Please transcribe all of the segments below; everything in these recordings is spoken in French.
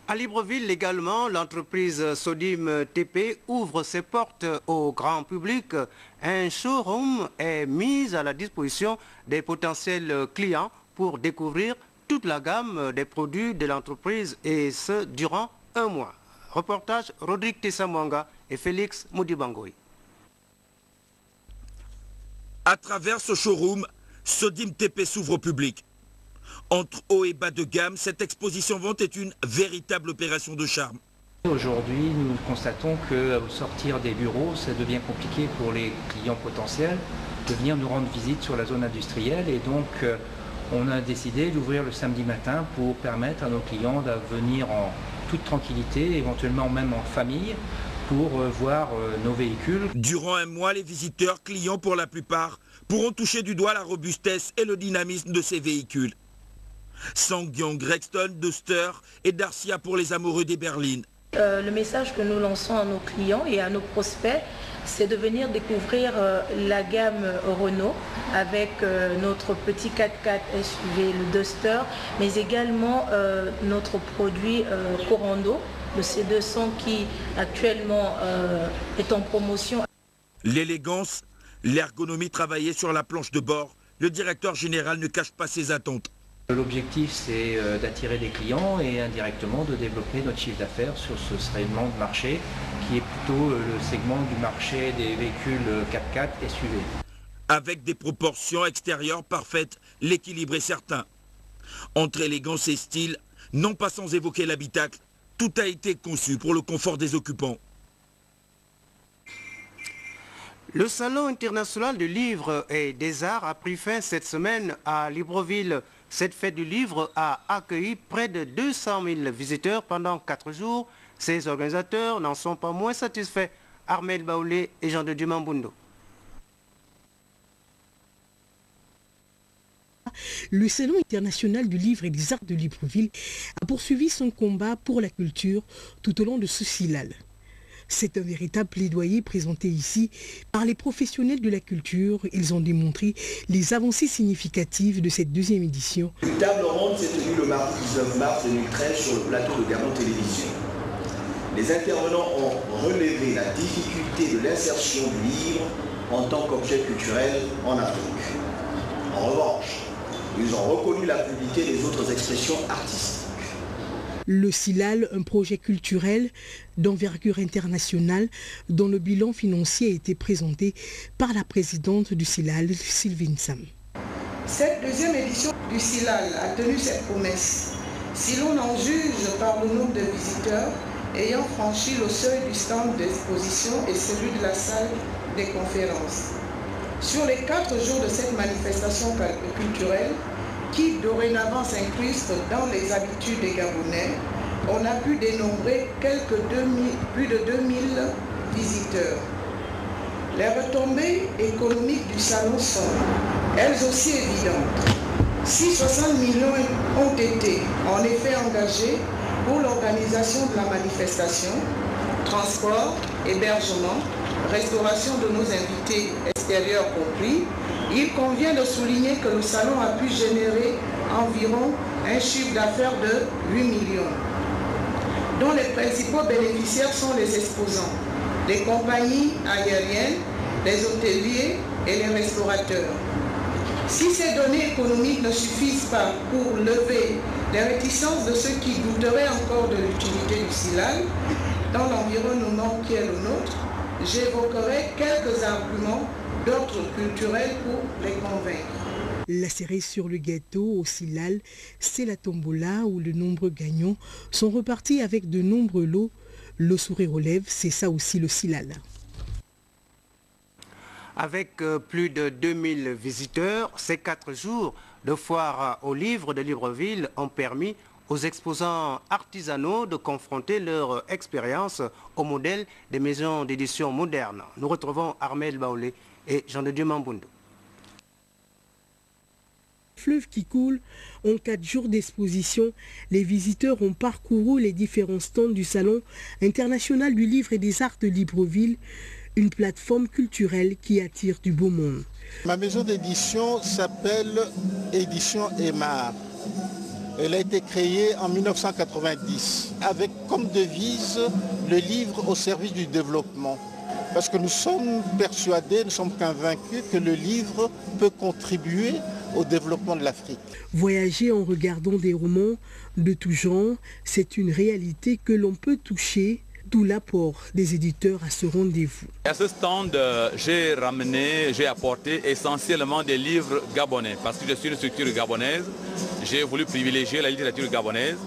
À Libreville également, l'entreprise Sodim TP ouvre ses portes au grand public. Un showroom est mis à la disposition des potentiels clients pour découvrir toute la gamme des produits de l'entreprise et ce durant un mois. Reportage Rodrigue Tessamwanga et Félix Moudibangoy. À travers ce showroom, Sodim TP s'ouvre au public. Entre haut et bas de gamme, cette exposition vente est une véritable opération de charme. Aujourd'hui, nous constatons qu'au sortir des bureaux, ça devient compliqué pour les clients potentiels de venir nous rendre visite sur la zone industrielle et donc on a décidé d'ouvrir le samedi matin pour permettre à nos clients de venir en toute tranquillité, éventuellement même en famille, pour voir nos véhicules. Durant un mois, les visiteurs, clients pour la plupart, pourront toucher du doigt la robustesse et le dynamisme de ces véhicules. Sangyong, Rexton, Duster et Dacia pour les amoureux des berlines. Le message que nous lançons à nos clients et à nos prospects, c'est de venir découvrir la gamme Renault avec notre petit 4x4 SUV, le Duster, mais également notre produit Corando, le C200 qui actuellement est en promotion. L'élégance, l'ergonomie travaillée sur la planche de bord, le directeur général ne cache pas ses attentes. L'objectif, c'est d'attirer des clients et indirectement de développer notre chiffre d'affaires sur ce segment de marché qui est plutôt le segment du marché des véhicules 4x4 SUV. Avec des proportions extérieures parfaites, l'équilibre est certain. Entre élégance et style, non pas sans évoquer l'habitacle, tout a été conçu pour le confort des occupants. Le Salon international du livre et des arts a pris fin cette semaine à Libreville. Cette fête du livre a accueilli près de 200 000 visiteurs pendant 4 jours. Ses organisateurs n'en sont pas moins satisfaits. Armel Baoulé et Jean de Dumambundo. Le Salon international du livre et des arts de Libreville a poursuivi son combat pour la culture tout au long de ce SILAL. C'est un véritable plaidoyer présenté ici par les professionnels de la culture. Ils ont démontré les avancées significatives de cette deuxième édition. Une table ronde s'est tenue le mardi 19 mars 2013 sur le plateau de Gabon Télévision. Les intervenants ont relevé la difficulté de l'insertion du livre en tant qu'objet culturel en Afrique. En revanche, ils ont reconnu la fluidité des autres expressions artistiques. Le SILAL, un projet culturel d'envergure internationale dont le bilan financier a été présenté par la présidente du SILAL, Sylvine Sam. Cette deuxième édition du SILAL a tenu cette promesse. Si l'on en juge par le nombre de visiteurs ayant franchi le seuil du stand d'exposition et celui de la salle des conférences. Sur les 4 jours de cette manifestation culturelle, qui dorénavant s'incruste dans les habitudes des Gabonais, on a pu dénombrer plus de 2000 visiteurs. Les retombées économiques du salon sont, elles aussi évidentes. Si 60 millions ont été en effet engagés pour l'organisation de la manifestation, transport, hébergement, restauration de nos invités extérieurs compris, il convient de souligner que le salon a pu générer environ un chiffre d'affaires de 8 millions, dont les principaux bénéficiaires sont les exposants, les compagnies aériennes, les hôteliers et les restaurateurs. Si ces données économiques ne suffisent pas pour lever les réticences de ceux qui douteraient encore de l'utilité du SILAL dans l'environnement qui est le nôtre, j'évoquerai quelques arguments d'ordre culturel pour les convaincre. La cerise sur le gâteau au SILAL, c'est la tombola où de nombreux gagnants sont repartis avec de nombreux lots. Le sourire aux lèvres, c'est ça aussi le SILAL. Avec plus de 2000 visiteurs, ces 4 jours de foire aux livres de Libreville ont permis aux exposants artisanaux de confronter leur expérience au modèle des maisons d'édition modernes. Nous retrouvons Armel Baoulé et Jean de Dumambundo. Fleuve qui coule, en 4 jours d'exposition, les visiteurs ont parcouru les différents stands du Salon international du livre et des arts de Libreville, une plateforme culturelle qui attire du beau monde. Ma maison d'édition s'appelle Édition Aymar. Elle a été créée en 1990 avec comme devise le livre au service du développement. Parce que nous sommes persuadés, nous sommes convaincus que le livre peut contribuer au développement de l'Afrique. Voyager en regardant des romans de tout genre, c'est une réalité que l'on peut toucher, d'où l'apport des éditeurs à ce rendez-vous. À ce stand, j'ai apporté essentiellement des livres gabonais, parce que je suis une structure gabonaise. J'ai voulu privilégier la littérature gabonaise.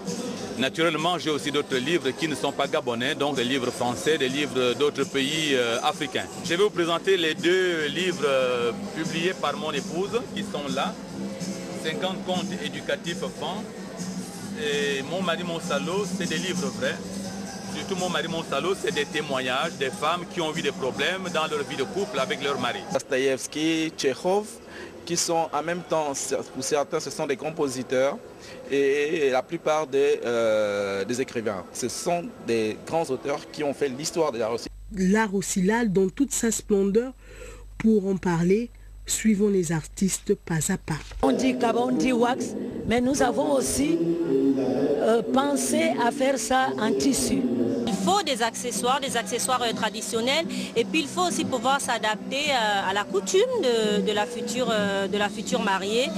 Naturellement, j'ai aussi d'autres livres qui ne sont pas gabonais, donc des livres français, des livres d'autres pays africains. Je vais vous présenter les deux livres publiés par mon épouse, qui sont là. 50 contes éducatifs enfants. Et Mon mari, mon salaud, c'est des livres vrais. Surtout Mon mari, mon salaud, c'est des témoignages des femmes qui ont eu des problèmes dans leur vie de couple avec leur mari. Dostoïevski, Tchekhov, qui sont en même temps, pour certains, ce sont des compositeurs et la plupart des écrivains. Ce sont des grands auteurs qui ont fait l'histoire de l'art aussi. L'art au Silal dans toute sa splendeur, pour en parler, suivons les artistes pas à pas. On dit Kaba, on dit wax, mais nous avons aussi pensé à faire ça en tissu. Il faut des accessoires traditionnels et puis il faut aussi pouvoir s'adapter à la coutume de la future mariée.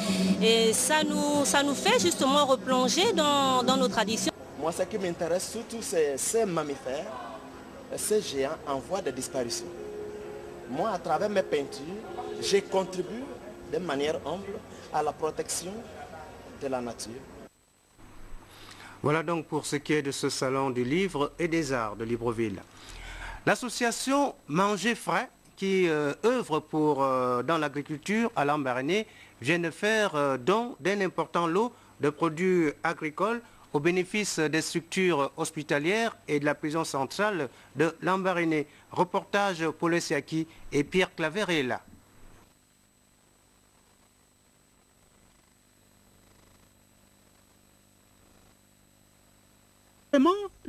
Et ça nous fait justement replonger dans nos traditions. Moi, ce qui m'intéresse surtout, c'est ces mammifères, ces géants en voie de disparition. Moi, à travers mes peintures, j'ai contribué de manière humble à la protection de la nature. Voilà donc pour ce qui est de ce salon du livre et des arts de Libreville. L'association Manger Frais, qui œuvre dans l'agriculture à Lambaréné, vient de faire don d'un important lot de produits agricoles au bénéfice des structures hospitalières et de la prison centrale de Lambaréné. Reportage Paul Siaki et Pierre Claverella.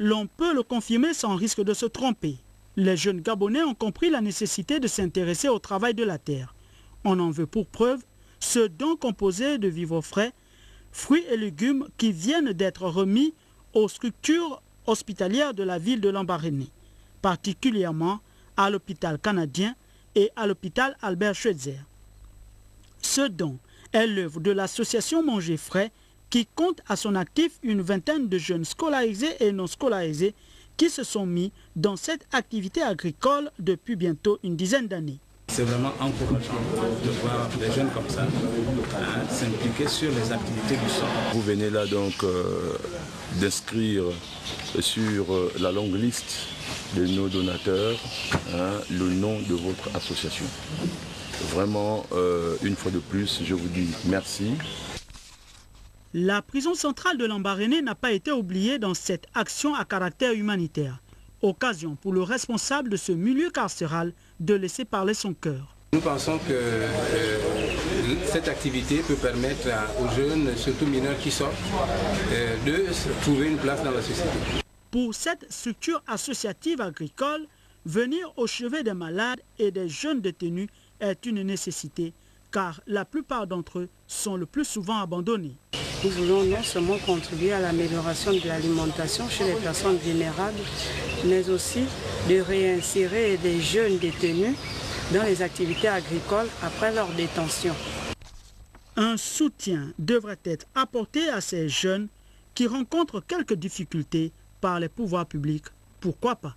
L'on peut le confirmer sans risque de se tromper. Les jeunes Gabonais ont compris la nécessité de s'intéresser au travail de la terre. On en veut pour preuve ce don composé de vivres frais, fruits et légumes qui viennent d'être remis aux structures hospitalières de la ville de Lambaréné, particulièrement à l'hôpital canadien et à l'hôpital Albert Schweitzer. Ce don est l'œuvre de l'association Manger Frais qui compte à son actif une vingtaine de jeunes scolarisés et non scolarisés qui se sont mis dans cette activité agricole depuis bientôt une dizaine d'années. C'est vraiment encourageant de voir des jeunes comme ça s'impliquer sur les activités du sol. Vous venez là donc d'inscrire sur la longue liste de nos donateurs le nom de votre association. Vraiment, une fois de plus, je vous dis merci. La prison centrale de Lambaréné n'a pas été oubliée dans cette action à caractère humanitaire. Occasion pour le responsable de ce milieu carcéral de laisser parler son cœur. Nous pensons que cette activité peut permettre aux jeunes, surtout mineurs qui sortent, de trouver une place dans la société. Pour cette structure associative agricole, venir au chevet des malades et des jeunes détenus est une nécessité, car la plupart d'entre eux sont le plus souvent abandonnés. Nous voulons non seulement contribuer à l'amélioration de l'alimentation chez les personnes vulnérables, mais aussi de réinsérer des jeunes détenus dans les activités agricoles après leur détention. Un soutien devrait être apporté à ces jeunes qui rencontrent quelques difficultés par les pouvoirs publics. Pourquoi pas?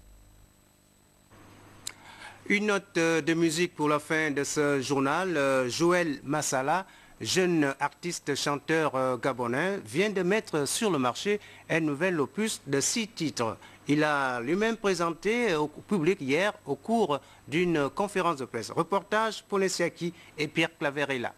Une note de musique pour la fin de ce journal. Joël Massala, jeune artiste chanteur gabonais, vient de mettre sur le marché un nouvel opus de 6 titres. Il a lui-même présenté au public hier au cours d'une conférence de presse. Reportage Paul Siaki et Pierre Claverella.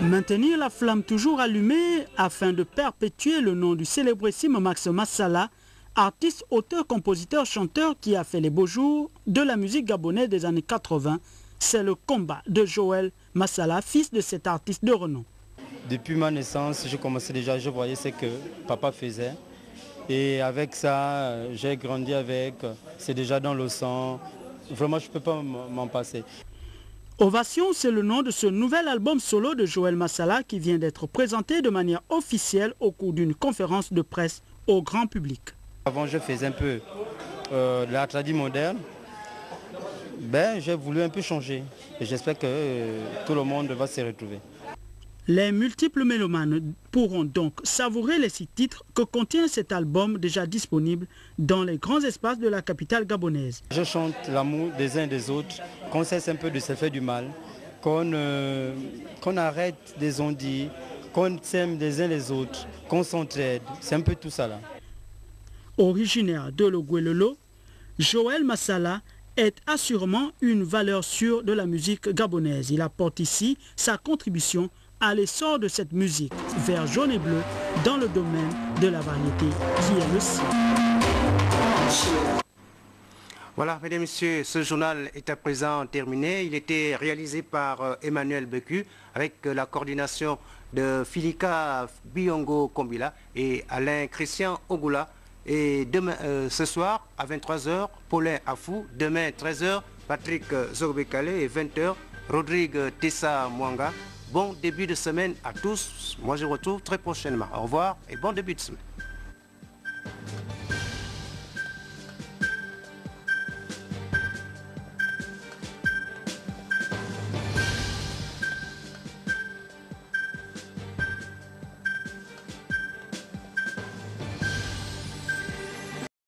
Maintenir la flamme toujours allumée afin de perpétuer le nom du célébrissime Max Massala, artiste, auteur, compositeur, chanteur qui a fait les beaux jours de la musique gabonaise des années 80, c'est le combat de Joël Massala, fils de cet artiste de renom. Depuis ma naissance, je commençais déjà, je voyais ce que papa faisait Et avec ça, j'ai grandi avec, c'est déjà dans le sang. Vraiment, je ne peux pas m'en passer. Ovation, c'est le nom de ce nouvel album solo de Joël Massala qui vient d'être présenté de manière officielle au cours d'une conférence de presse au grand public. Avant, je faisais un peu de la tradition moderne. J'ai voulu un peu changer et j'espère que tout le monde va se retrouver. Les multiples mélomanes pourront donc savourer les 6 titres que contient cet album déjà disponible dans les grands espaces de la capitale gabonaise. Je chante l'amour des uns et des autres, qu'on cesse un peu de se faire du mal, qu'on arrête des ondits, qu'on s'aime des uns les autres, qu'on s'entraide. C'est un peu tout ça là. Originaire de Loguelolo, Joël Massala est assurément une valeur sûre de la musique gabonaise. Il apporte ici sa contribution à l'essor de cette musique vert, jaune et bleu dans le domaine de la variété qui est le sien. Voilà, mesdames et messieurs, ce journal est à présent terminé. Il était réalisé par Emmanuel Becu avec la coordination de Filika Biongo Kombila et Alain Christian Ogula. Et demain, ce soir à 23 h, Paulin Afou. Demain 13 h, Patrick Zorbekale et 20 h, Rodrigue Tessa Mwanga. Bon début de semaine à tous. Moi, je vous retrouve très prochainement. Au revoir et bon début de semaine.